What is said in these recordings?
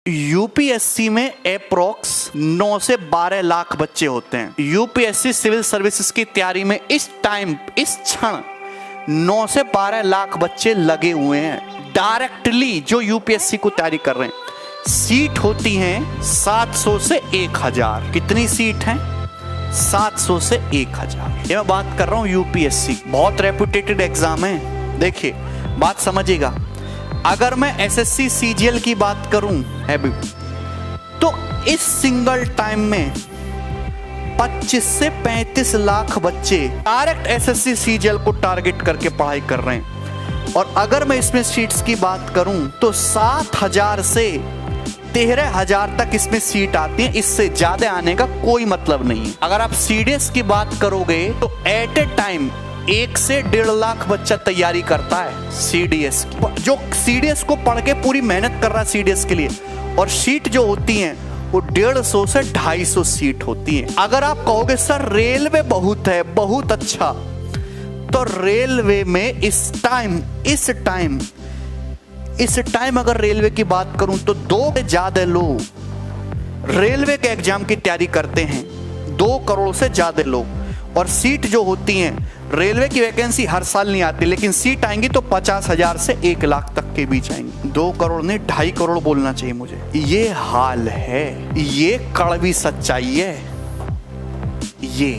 UPSC में approx 9 से 12 लाख बच्चे होते हैं। यूपीएससी सिविल सर्विसेज की तैयारी में इस क्षण 9 से 12 लाख बच्चे लगे हुए हैं डायरेक्टली, जो यूपीएससी को तैयारी कर रहे हैं। सीट होती हैं 700 से 1000। कितनी सीट हैं? 700 से 1000। ये मैं बात कर रहा हूं यूपीएससी, बहुत रेपुटेटेड एग्जाम है। देखिए बात समझिएगा, अगर मैं एसएससी सीजीएल की बात करूं अभी, तो इस सिंगल टाइम में 25 से 35 लाख बच्चे डायरेक्ट एसएससी सीजीएल को टारगेट करके पढ़ाई कर रहे हैं। और अगर मैं इसमें सीट्स की बात करूं तो 7000 से 13000 तक इसमें सीट आती है। इससे ज्यादा आने का कोई मतलब नहीं है। अगर आप सीडीएस की बात करोगे तो एट ए टाइम 1 से 1.5 लाख बच्चा तैयारी करता है सीडीएस की, जो सीडीएस को पढ़ के पूरी मेहनत कर रहा है सीडीएस के लिए। और सीट जो होती हैं वो 150 से 250 सीट होती हैं। अगर आप कहोगे सर रेलवे बहुत है, बहुत अच्छा, तो रेलवे में इस टाइम अगर रेलवे की बात करूं तो 2 से ज्यादा लोग रेलवे के एग्जाम की तैयारी करते हैं। 2 करोड़ से ज्यादा लोग। और सीट जो होती हैं, रेलवे की वैकेंसी हर साल नहीं आती, लेकिन सीट आएंगी तो 50,000 से 1 लाख तक के बीच आएंगी। 2 करोड़ नहीं, 2.5 करोड़ बोलना चाहिए मुझे। ये हाल है, ये कड़वी सच्चाई है। ये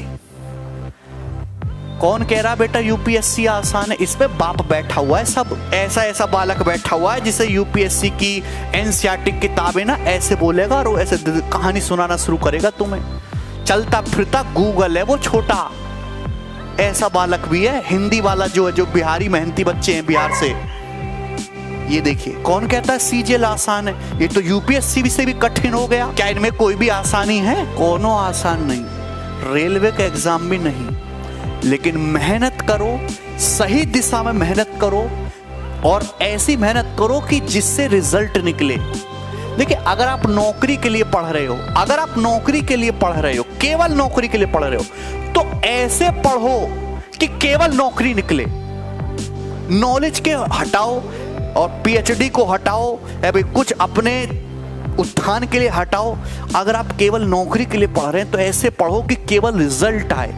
कौन कह रहा बेटा यूपीएससी आसान है? इस पे बाप बैठा हुआ है, सब ऐसा बालक बैठा हुआ है जिसे यूपीएससी की एनसीईआरटी किताबें ना ऐसे बोलेगा और ऐसे कहानी सुनाना शुरू करेगा तुम्हें। चलता फिरता गूगल है वो छोटा, ऐसा बालक भी है। हिंदी वाला जो है, जो बिहारी मेहनती बच्चे हैं बिहार से, ये देखिए कौन कहता है सीजीएल आसान है? ये तो यूपीएससी से भी कठिन हो गया। क्या इनमें कोई भी आसानी है? कोनो आसान नहीं, रेलवे का एग्जाम भी नहीं। लेकिन मेहनत करो, सही दिशा में मेहनत करो, और ऐसी मेहनत करो कि जिससे रिजल्ट निकले। देखिए अगर आप नौकरी के लिए पढ़ रहे हो, केवल नौकरी के लिए पढ़ रहे हो, तो ऐसे पढ़ो कि केवल नौकरी निकले। नॉलेज के हटाओ और पीएचडी को हटाओ, अभी कुछ अपने उत्थान के लिए हटाओ। अगर आप केवल नौकरी के लिए पढ़ रहे हैं तो ऐसे पढ़ो कि केवल रिजल्ट आए,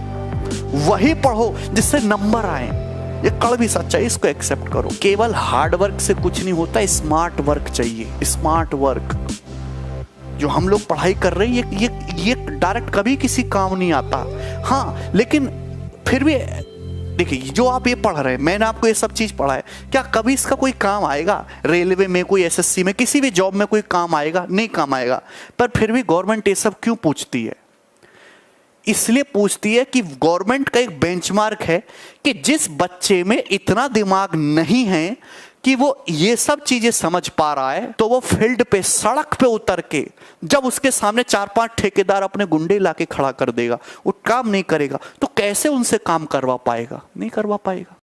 वही पढ़ो जिससे नंबर आए। ये कड़वी सच्चाई, इसको एक्सेप्ट करो। केवल हार्ड वर्क से कुछ नहीं होता, स्मार्ट वर्क चाहिए। स्मार्ट वर्क जो हम लोग पढ़ाई कर रहे हैं, ये डायरेक्ट कभी किसी काम नहीं आता। हाँ, लेकिन फिर भी देखिए जो आप ये पढ़ रहे हैं, मैंने आपको ये सब चीज पढ़ा है, क्या कभी इसका कोई काम आएगा? रेलवे में, कोई एसएससी में, किसी भी जॉब में कोई काम आएगा? नहीं काम आएगा। पर फिर भी गवर्नमेंट ये सब क्यों पूछती है? इसलिए पूछती है कि गवर्नमेंट का एक बेंचमार्क है कि जिस बच्चे में इतना दिमाग नहीं है कि वो ये सब चीजें समझ पा रहा है, तो वो फील्ड पे, सड़क पे उतर के, जब उसके सामने 4-5 ठेकेदार अपने गुंडे लाके खड़ा कर देगा, वो काम नहीं करेगा, तो कैसे उनसे काम करवा पाएगा? नहीं करवा पाएगा।